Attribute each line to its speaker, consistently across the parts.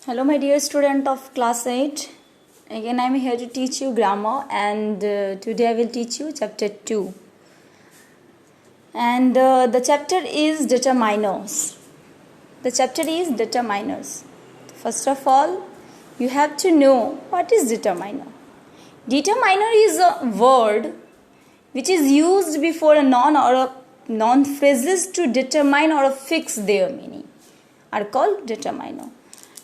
Speaker 1: Hello, my dear student of class 8. Again, I am here to teach you grammar, and today I will teach you chapter 2. And the chapter is determiners. The chapter is determiners. First of all, you have to know what is determiner. Determiner is a word which is used before a noun or a noun phrases to determine or fix their meaning are called determiner.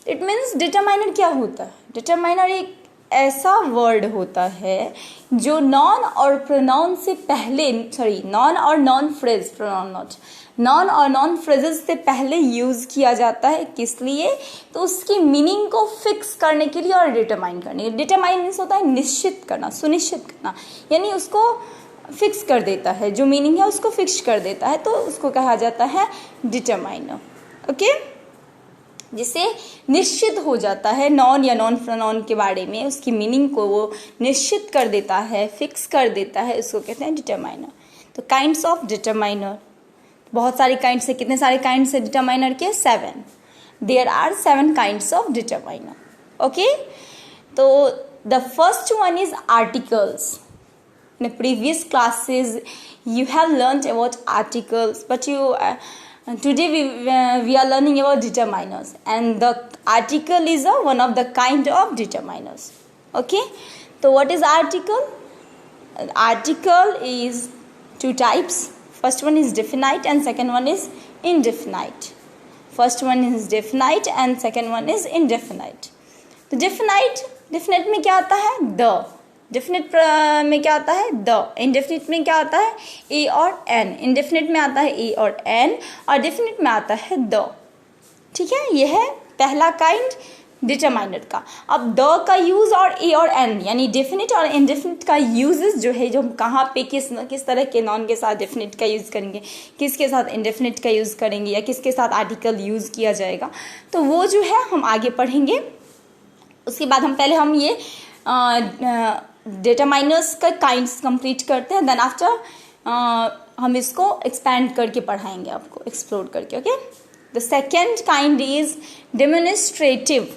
Speaker 1: It means determiner क्या होता है? Determiner एक ऐसा word होता है जो non और pronoun से पहले नॉन और नॉन फ्रेज नॉन और नॉन फ्रेजेस से पहले यूज किया जाता है. किस लिए? तो उसकी मीनिंग को फिक्स करने के लिए और डिटरमाइन करने के लिए. डिटरमाइन मीन्स होता है निश्चित करना, सुनिश्चित करना, यानी उसको फिक्स कर देता है, जो मीनिंग है उसको फिक्स कर देता है, तो उसको कहा जाता है डिटरमाइनर. ओके, जिससे निश्चित हो जाता है नॉन या नॉन प्रोनाउन के बारे में, उसकी मीनिंग को वो निश्चित कर देता है, फिक्स कर देता है, उसको कहते हैं डिटरमाइनर. तो काइंड्स ऑफ डिटरमाइनर, बहुत सारे काइंड्स है. कितने सारे काइंड्स है डिटरमाइनर के? 7. There are 7 kinds of determiner. Okay, तो the first one is articles. In previous classes you have learnt about articles, but today we are learning about determiners, and the article is one of the kind of determiners. Okay, so what is article? Article is two types. First one is definite and second one is indefinite. First one is definite and second one is indefinite. तो definite में क्या आता है? the. Definite में क्या आता है? The. Indefinite में क्या आता है? ए और एन. इनडेफिनिट में आता है ए और एन, और डेफिनिट में आता है द. ठीक है, यह है पहला काइंड डिटरमाइनर का. अब द का यूज और ए और एन, यानी डेफिनिट और इनडेफिनिट का यूजेस जो है, जो कहाँ पे किस तरह के नॉन के साथ डेफिनिट का यूज करेंगे, किसके साथ इनडेफिनिट का यूज करेंगे, या किसके साथ आर्टिकल यूज किया जाएगा, तो वो जो है हम आगे पढ़ेंगे. उसके बाद हम ये डिटरमाइनर्स का काइंड्स कंप्लीट करते हैं. देन आफ्टर हम इसको एक्सपैंड करके पढ़ाएंगे आपको, एक्सप्लोर करके. Okay, the second kind is demonstrative.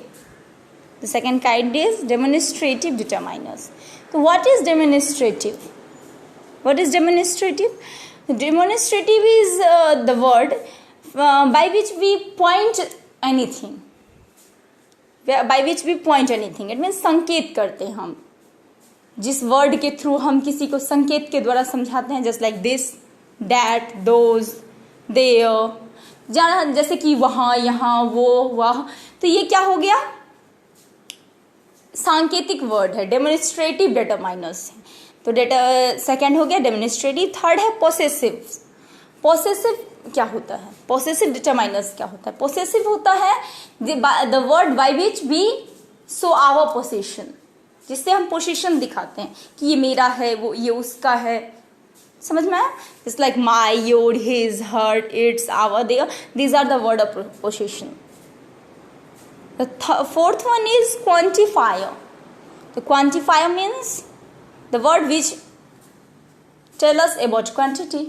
Speaker 1: The second kind is demonstrative determiners. तो what is demonstrative? What is demonstrative? Demonstrative is the word by which we point anything. by which we point anything. It means संकेत करते हैं हम. जिस word के through हम किसी को संकेत के द्वारा समझाते हैं, just like this, that, those, there, जैसे कि वहाँ, यहाँ, वो, वह. तो ये क्या हो गया? सांकेतिक वर्ड है, डेमोन्स्ट्रेटिव डिटरमाइनर्स. तो सेकंड हो गया डेमोन्स्ट्रेटिव. थर्ड है पोसेसिव. पोसेसिव क्या होता है? पोसेसिव डिटरमाइनर्स क्या होता है? पोसेसिव होता है the word by which we show our possession, जिससे हम पोजीशन दिखाते हैं कि ये मेरा है, वो ये उसका है. समझ में आया? It's like my, your, his, her, its, our, their. These are the word of possession. The fourth one is quantifier. The quantifier means the word which tell us about quantity.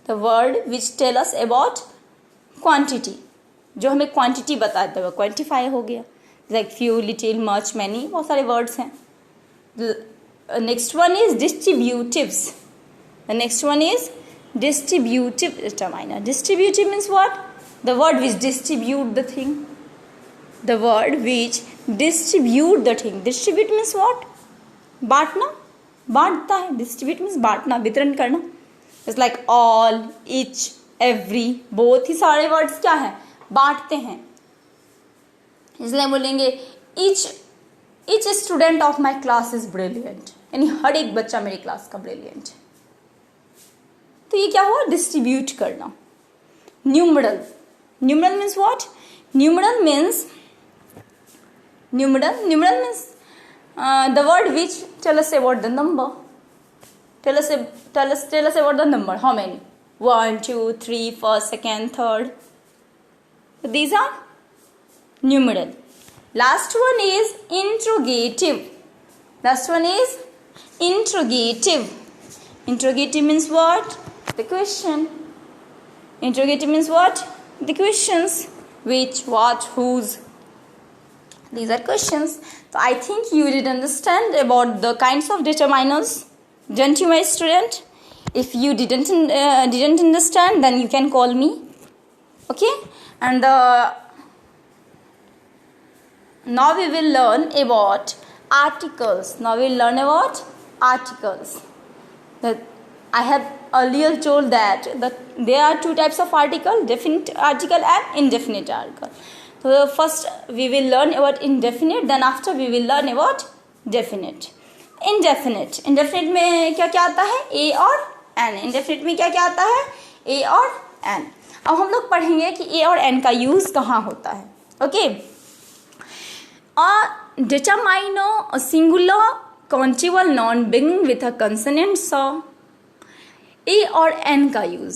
Speaker 1: The word which tell us about quantity, जो हमें quantity बताता है, quantifier हो गया. Like few, little, much, many, बहुत सारे words हैं. Next one is distributives. The next one is distributive determiner. Distributive means what? The word which distribute the thing. The word which distribute the thing. Distribute means what? बांटना, बांटता है. Distribute means बांटना, वितरण करना. It's like all, each, every, both. ही सारे words क्या है? बांटते हैं. इसलिए बोलेंगे each student of my class is brilliant, यानी हर एक बच्चा मेरी क्लास का ब्रिलियंट है. तो ये क्या हुआ? डिस्ट्रीब्यूट करना. Numeral. Numeral means what? Numeral means the word which tell us about the number. Tell us about the number. How many? 1, 2, 3, 1st, 2nd, 3rd. So these are numeral. Last one is interrogative. Last one is interrogative. Interrogative means what? The question. Interrogative means what? The questions. Which, what, whose. These are questions. So I think you did understand about the kinds of determiners, don't you, my student? If you didn't understand, then you can call me. Okay, and now we will learn about articles. That I have earlier told that there are two types of article: definite article and indefinite article. So first we will learn about indefinite, then after we will learn about definite. Indefinite में क्या क्या आता है? A और N. Indefinite में क्या क्या आता है? A और N. अब हम लोग पढ़ेंगे कि A और N का यूज कहाँ होता है. Okay, determine a singular countable noun beginning with a consonant सा. A और N का यूज,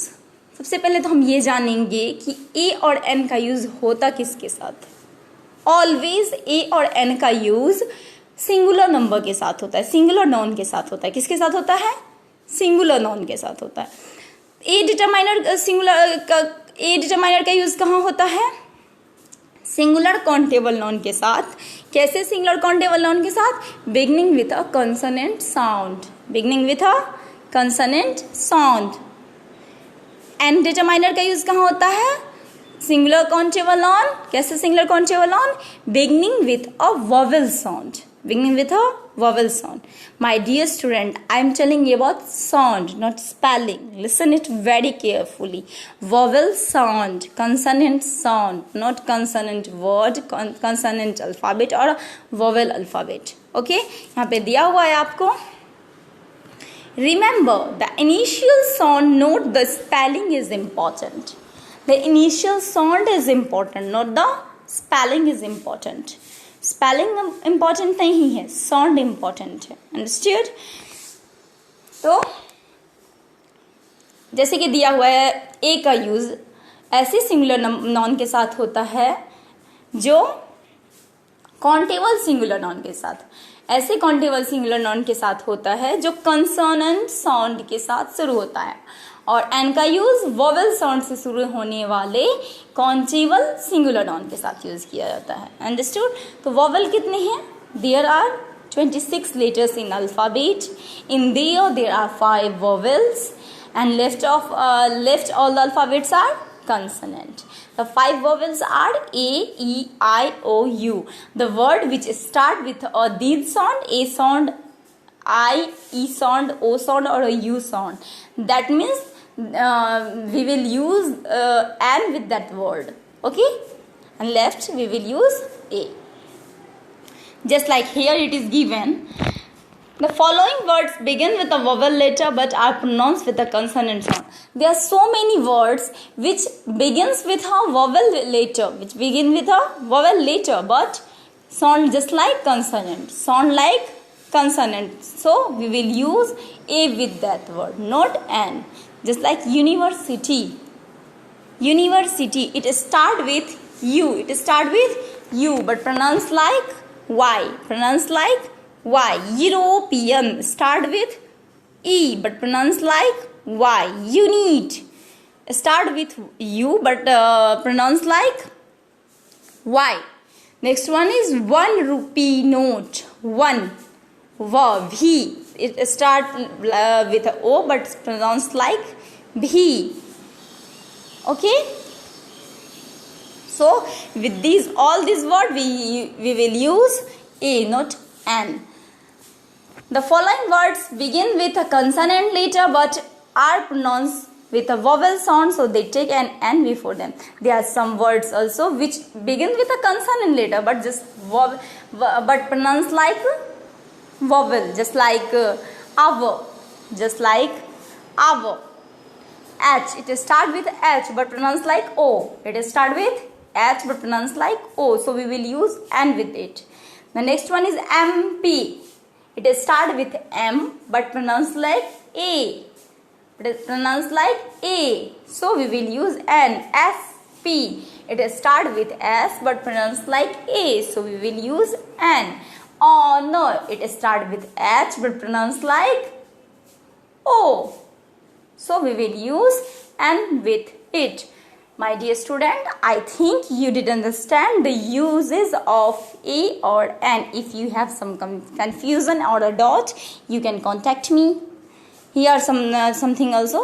Speaker 1: सबसे पहले तो हम ये जानेंगे कि A और N का यूज होता किसके साथ है. ऑलवेज A और N का यूज सिंगुलर नंबर के साथ होता है, सिंगुलर नाउन के साथ होता है. किसके साथ होता है? सिंगुलर नाउन के साथ होता है. ए डिटरमाइनर का यूज कहाँ होता है? सिंगुलर काउंटेबल नाउन के साथ. कैसे सिंगुलर काउंटेबल नाउन के साथ? Beginning with a consonant sound. An determiner का यूज कहाँ होता है? Singular countable noun. कैसे singular countable noun? Beginning with a vowel sound. My dear student, I am telling you about sound, not spelling. Listen it very carefully. Vowel sound, consonant sound, not consonant word, consonant alphabet or vowel alphabet. Okay? यहाँ पे दिया हुआ है आपको. Remember, the initial sound, note the spelling is important. The initial sound is important, not the spelling is important. Spelling important नहीं है, sound important है. Understood? तो जैसे कि दिया हुआ है, ए का यूज ऐसे सिंगुलर नाउन के साथ होता है जो काउंटेबल सिंगुलर नाउन के साथ, ऐसे काउंटेबल सिंगुलर नाउन के साथ होता है जो कंसोनेंट साउंड के साथ शुरू होता है. और एन का यूज वोवेल साउंड से शुरू होने वाले काउंटेबल सिंगुलर नाउन के साथ यूज किया जाता है. अंडरस्टूड? तो वोवेल कितने हैं? There are 26 letters in alphabet. In there are 5 vowels, and left all the alphabets are consonant. The 5 vowels are A, E, I, O, U. The word which start with a did sound, A sound, I, E sound, O sound or a U sound. That means we will use N with that word. Okay? And left we will use A. Just like here it is given. The following words begin with a vowel letter but are pronounced with a consonant sound. There are so many words which begins with a vowel letter, but sound just like consonant. So we will use A with that word, not N. Just like university, it start with U, but pronounced like Y. European start with E, but pronounced like Y. Unit start with U, but pronounced like Y. Next one is 1 rupee note. V. It start with a O, but it's pronounced like Bhi. Okay? So with all these words we will use A, not N. The following words begin with a consonant letter but are pronounced with a vowel sound, so they take an N before them. There are some words also which begin with a consonant letter but pronounced like vowel, just like our. H, it start with H but pronounced like O. It start with H but pronounced like O, so we will use N with it. The next one is MP. It start with M but pronounced like A. It is pronounced like A, so we will use N. SP. It start with S but pronounced like A, so we will use N. Honor. It start with H but pronounced like O, so we will use N with it. My dear student, I think you did understand the uses of a or an. If you have some confusion or a doubt, you can contact me. Here something also.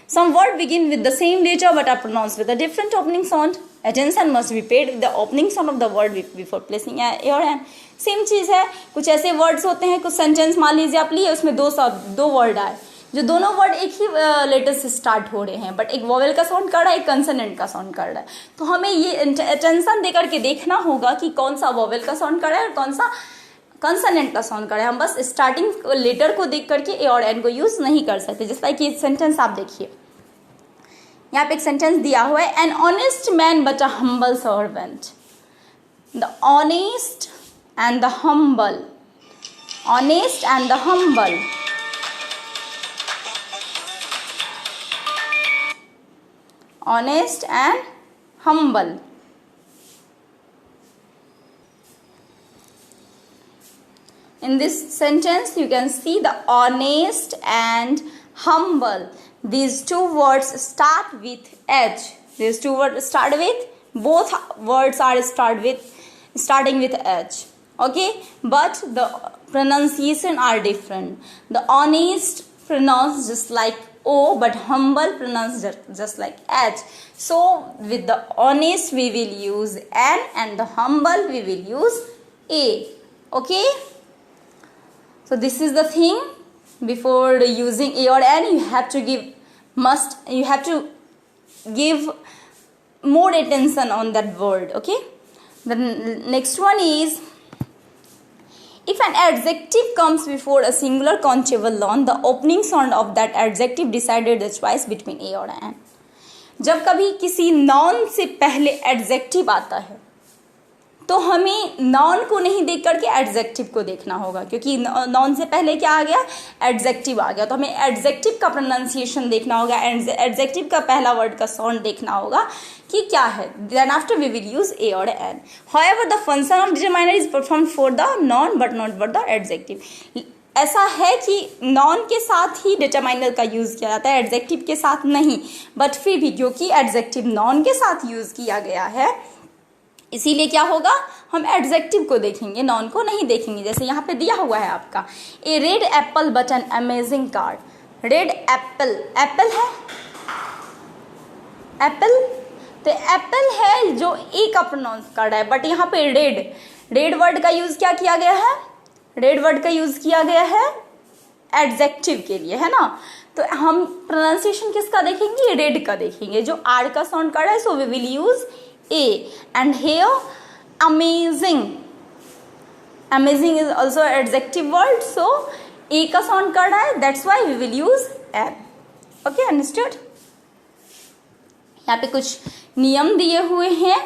Speaker 1: Some words begin with the same letter but are pronounced with a different opening sound. Attention must be paid with the opening sound of the word before placing a or an. Same चीज़ है, कुछ ऐसे words होते हैं, कुछ sentence मान लीजिए आप लिए, उसमें दो वर्ड आए, जो दोनों वर्ड एक ही लेटर से स्टार्ट हो रहे हैं, बट एक वोवेल का साउंड कर रहा है, एक कंसोनेंट का साउंड कर रहा है. तो हमें ये अटेंशन देकर के देखना होगा कि कौन सा वोवेल का साउंड कर रहा है और कौन सा कंसोनेंट का साउंड कर रहा है. हम बस स्टार्टिंग लेटर को देख करके ए और एन को यूज नहीं कर सकते. जैसे लाइक ये सेंटेंस आप देखिए, यहाँ पे एक सेंटेंस दिया हुआ है, an honest man but a humble servant. The honest and the humble, honest and the humble. Honest and humble. In this sentence, you can see the honest and humble. These two words start with H. These two words start with, both words are starting with H. Okay, but the pronunciation are different. The honest pronounced just like O, but humble pronounced just like H. So with the honest we will use N and the humble we will use A. Okay, so this is the thing. Before using A or N, you have to give more attention on that word. Okay, the next one is, if an adjective comes before a singular countable noun, the opening sound of that adjective decided the choice between A or N. जब कभी किसी noun से पहले adjective आता है, तो हमें noun को नहीं देख करके adjective को देखना होगा, क्योंकि noun से पहले क्या आ गया, adjective आ गया. तो हमें adjective का pronunciation देखना होगा, adjective का पहला word का sound देखना होगा कि क्या है. Then after we will use A or N. However, the function of determiner is performed for the noun but not for the adjective. ऐसा है कि noun के साथ ही determiner का यूज किया जाता है, adjective के साथ नहीं. बट फिर भी क्योंकि adjective noun के साथ यूज किया गया है, इसीलिए क्या होगा, हम एडजेक्टिव को देखेंगे, नॉन को नहीं देखेंगे. जैसे यहाँ पे दिया हुआ है आपका, a red apple but an amazing card. Red apple, apple है, एप्पल, तो एप्पल है जो ए का प्रोनाउंस कर रहा है, बट यहाँ पे रेड वर्ड का यूज क्या किया गया है, रेड वर्ड का यूज किया गया है एडजेक्टिव के लिए, है ना. तो हम प्रोनाउंसिएशन किसका देखेंगे, रेड का देखेंगे, जो आर का साउंड कर रहा है. So we will use A. And here amazing is also an adjective word, so A का sound कर रहा है, that's why we will use N. Okay, understood? यहाँ पे कुछ नियम दिए हुए हैं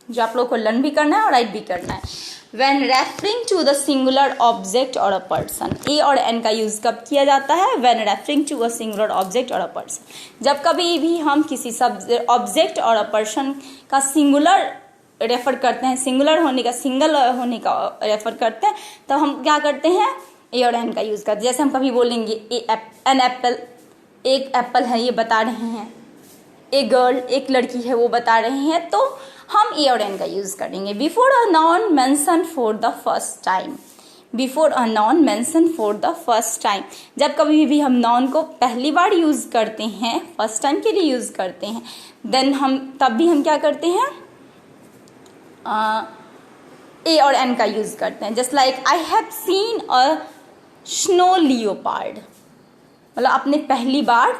Speaker 1: जो आप लोग को लर्न भी करना है और राइट भी करना है. When referring to the singular object or a person, A और N का यूज कब किया जाता है, when referring to a singular object or a person. जब कभी भी हम किसी ऑब्जेक्ट और अ पर्सन का सिंगुलर रेफर करते हैं, सिंगुलर होने का, सिंगल होने का रेफर करते हैं, तो हम क्या करते हैं, ए और एन का यूज करते हैं. जैसे हम कभी बोलेंगे एन एप्पल, एक एप्पल है ये बता रहे हैं, एक गर्ल, एक लड़की है वो बता रहे हैं, तो हम ए और एन का यूज करेंगे. Before a noun mention for the first time, before a noun mention for the first time. जब कभी भी हम नाउन को पहली बार यूज करते हैं, फर्स्ट टाइम के लिए यूज करते हैं, देन तब भी हम क्या करते हैं, ए और एन का यूज करते हैं. Just like I have seen a snow leopard, मतलब आपने पहली बार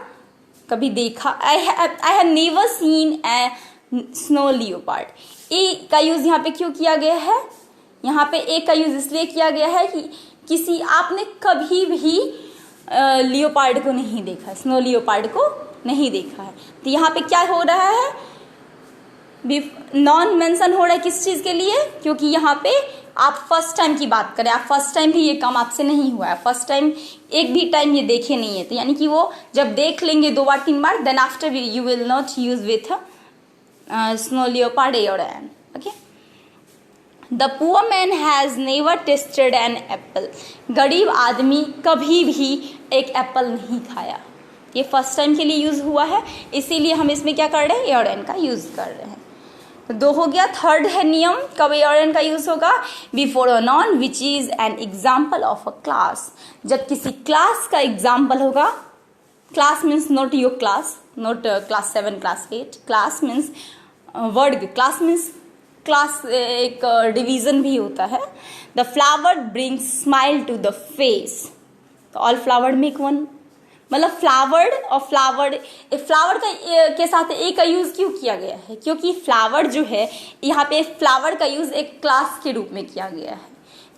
Speaker 1: कभी देखा. I have never seen a snow leopard. A का यूज यहाँ पे क्यों किया गया है, यहाँ पे ए का यूज इसलिए किया गया है कि किसी आपने कभी भी लियोपार्ड को नहीं देखा, स्नो लियोपार्ड को नहीं देखा है. तो यहाँ पे क्या हो रहा है, नॉन मेंशन हो रहा है किस चीज के लिए, क्योंकि यहाँ पे आप फर्स्ट टाइम की बात करें, आप फर्स्ट टाइम भी ये काम आपसे नहीं हुआ है, फर्स्ट टाइम एक भी टाइम ये देखे नहीं है, तो यानी कि वो जब देख लेंगे 2 बार 3 बार, then after you will not use with snow leopard a और an. Okay, the poor man has never tasted an apple. गरीब आदमी कभी भी एक एप्पल नहीं खाया. ये फर्स्ट टाइम के लिए यूज़ हुआ है, इसीलिए हम इसमें क्या कर रहे हैं, ए और एन का यूज़ कर रहे हैं। तो 2 हो गया। थर्ड है नियम, कब ए और एन का यूज़ होगा, before a noun which is an example of a class. जब किसी क्लास का एग्जाम्पल होगा, class means not your class, not class 7 class 8, class means word, class means class एक डिवीजन भी होता है। The flower brings smile to the face, तो all flower make one, मतलब फ्लावर और फ्लावर का के साथ ए का यूज क्यों किया गया है, क्योंकि फ्लावर जो है यहाँ पे फ्लावर का यूज एक क्लास के रूप में किया गया है।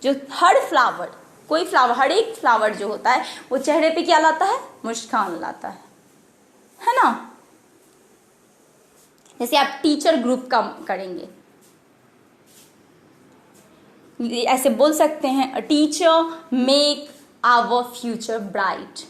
Speaker 1: जो हर फ्लावर, कोई फ्लावर, हर एक फ्लावर जो होता है वो चेहरे पे क्या लाता है, मुस्कान लाता है ना। जैसे आप टीचर ग्रुप का करेंगे, ऐसे बोल सकते हैं, a teacher make our future bright.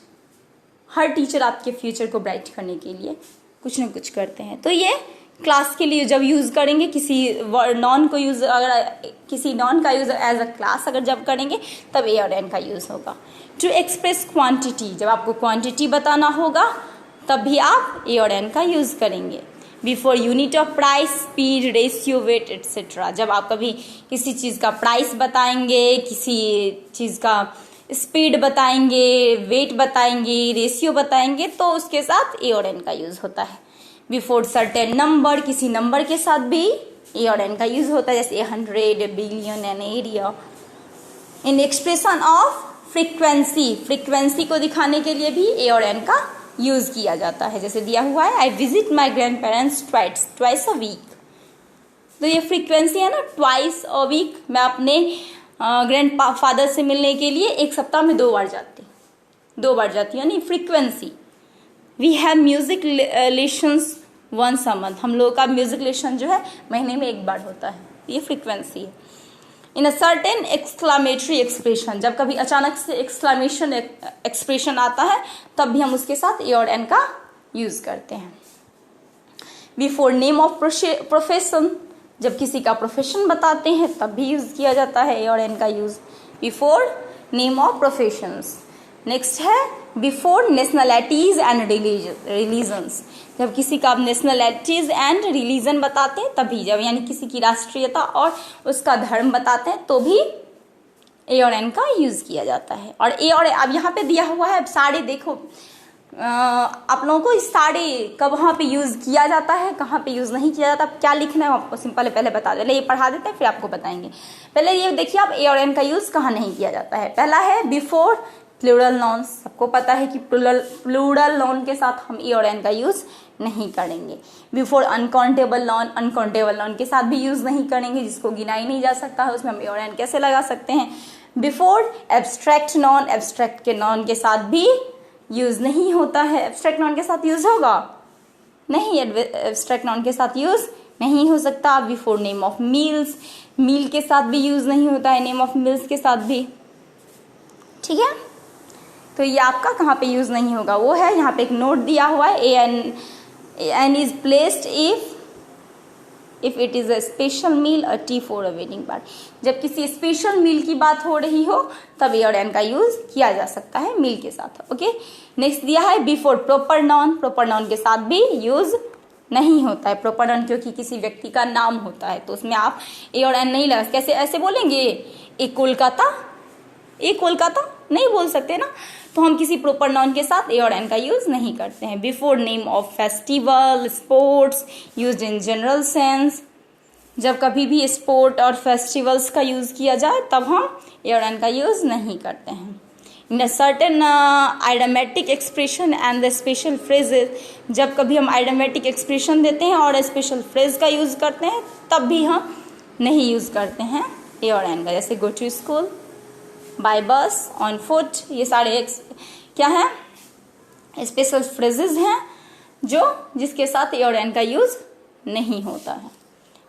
Speaker 1: हर टीचर आपके फ्यूचर को ब्राइट करने के लिए कुछ ना कुछ करते हैं। तो ये क्लास के लिए जब यूज करेंगे, किसी नॉन को यूज, अगर किसी नॉन का यूज एज अ क्लास अगर जब करेंगे तब ए और एन का यूज होगा। टू एक्सप्रेस क्वांटिटी, जब आपको क्वांटिटी बताना होगा तब भी आप ए और एन का यूज करेंगे। Before unit of price, speed, ratio, weight etcetera, जब आप कभी किसी चीज का प्राइस बताएंगे, किसी चीज का स्पीड बताएंगे, वेट बताएंगे, रेशियो बताएंगे, तो उसके साथ ए और एन का यूज होता है। बिफोर सर्टेन नंबर, किसी नंबर के साथ भी ए और एन का यूज होता है, जैसे 100, billion and area. In expression of frequency, frequency को दिखाने के लिए भी ए और एन का यूज किया जाता है। जैसे दिया हुआ है, I visit my grandparents twice a week, तो ये फ्रीक्वेंसी है ना, ट्वाइस अ वीक। मैं अपने ग्रैंड फादर से मिलने के लिए एक सप्ताह में 2 बार जाती यानी frequency. We have music lessons once a month, हम लोगों का म्यूजिक लेसन जो है महीने में 1 बार होता है, ये फ्रीक्वेंसी है। इन अ सर्टेन एक्सक्लामेटरी एक्सप्रेशन, जब कभी अचानक से एक्सक्लामेशन एक्सप्रेशन आता है तब भी हम उसके साथ ए और एन का यूज करते हैं। बिफोर नेम ऑफ प्रोफेशन, जब किसी का प्रोफेशन बताते हैं तब भी यूज किया जाता है ए और एन का use, before name of professions. Next है बिफोर नेशनलिटीज एंड रिलीजन्स, जब किसी का नेशनलिटीज एंड रिलीजन बताते हैं तभी, जब यानी किसी की राष्ट्रीयता और उसका धर्म बताते हैं तो भी ए और एन का यूज किया जाता है। और ए और अब यहाँ पे दिया हुआ है, अब सारे देखो, आप लोगों को सारे कब वहाँ पे यूज किया जाता है, कहाँ पे यूज नहीं किया जाता, क्या लिखना है आपको सिंपल पहले बता दे, ये पढ़ा देते हैं फिर आपको बताएंगे। पहले ये देखिए आप ए और एन का यूज कहाँ नहीं किया जाता है। पहला है बिफोर प्लूरल नॉन, सबको पता है कि प्लूरल नॉन के साथ हम ए और एन का यूज नहीं करेंगे। बिफोर अनकाउंटेबल नॉन के साथ भी यूज नहीं करेंगे, जिसको गिना ही नहीं जा सकता है उसमें हम ए और एन कैसे लगा सकते हैं। बिफोर एब्स्ट्रैक्ट नॉन, एब्स्ट्रैक्ट के नॉन के साथ भी यूज नहीं होता है। एब्स्ट्रैक्ट नॉन के साथ यूज होगा नहीं, एब्स्ट्रैक्ट नॉन के साथ यूज नहीं हो सकता। बिफोर नेम ऑफ मील्स, मील के साथ भी यूज नहीं होता है, नेम ऑफ मील्स के साथ भी, ठीक है। तो ये आपका कहाँ पे यूज नहीं होगा, वो है यहाँ पे एक नोट दिया हुआ है, an is placed if it is a special meal, a tea for a wedding party. जब किसी स्पेशल मील की बात हो रही हो तब ए और एन का यूज किया जा सकता है मील के साथ, ओके। नेक्स्ट दिया है बिफोर प्रोपर नाउन के साथ भी यूज नहीं होता है। प्रोपर नाउन क्योंकि किसी व्यक्ति का नाम होता है तो उसमें आप ए और एन नहीं लगा, कैसे ऐसे बोलेंगे ए कोलकाता नहीं बोल सकते ना, तो हम किसी प्रॉपर नाउन के साथ ए और एन का यूज नहीं करते हैं। Before name of festival, sports used in general sense, जब कभी भी स्पोर्ट और फेस्टिवल्स का यूज किया जाए तब हम ए और एन का यूज नहीं करते हैं। In a certain idiomatic expression and the special phrases, जब कभी हम आइडमेटिक एक्सप्रेशन देते हैं और स्पेशल फ्रेज का यूज करते हैं तब भी हम नहीं यूज करते हैं ए और एन का, जैसे गो टू स्कूल, बाय बस, ऑन फुट, ये सारे क्या है, स्पेशल फ्रेजेस हैं जो जिसके साथ ए और एन का यूज नहीं होता है,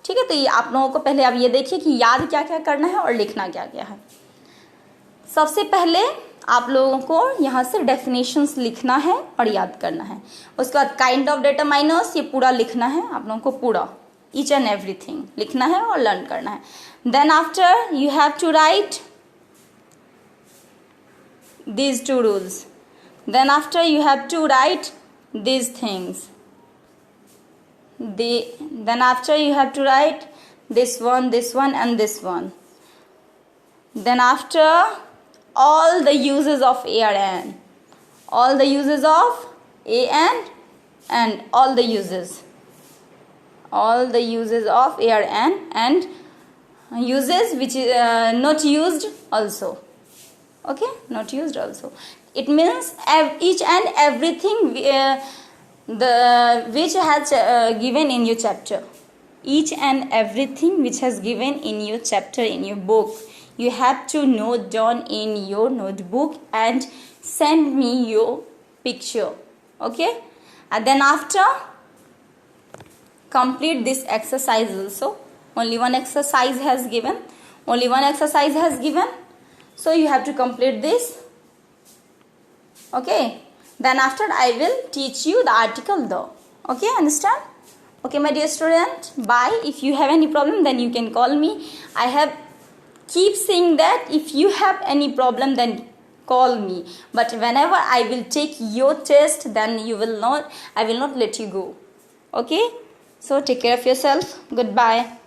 Speaker 1: ठीक है। तो ये आप लोगों को पहले आप ये देखिए कि याद क्या क्या करना है और लिखना क्या क्या है। सबसे पहले आप लोगों को यहाँ से डेफिनेशंस लिखना है और याद करना है। उसके बाद काइंड ऑफ डिटरमाइनर्स, ये पूरा लिखना है आप लोगों को, पूरा ईच एंड एवरीथिंग लिखना है और लर्न करना है। Then after you have to write these 2 rules, Then after you have to write these things. Then after you have to write this one, and this one. Then after, all the uses of a or an. All the uses of a and all the uses. All the uses of a or an, and uses which is not used also. Okay, not used also. It means each and everything which has given in your chapter. Each and everything which has given in your chapter, in your book, you have to note down in your notebook and send me your picture. Okay, and then after, complete this exercise also. Only one exercise has given. So you have to complete this. Okay, then after I will teach you the article the. Okay, understand? Okay, my dear student, bye. If you have any problem, then you can call me. I have keep saying that if you have any problem, then call me. But whenever I will take your test, then I will not let you go. Okay, so take care of yourself. Goodbye.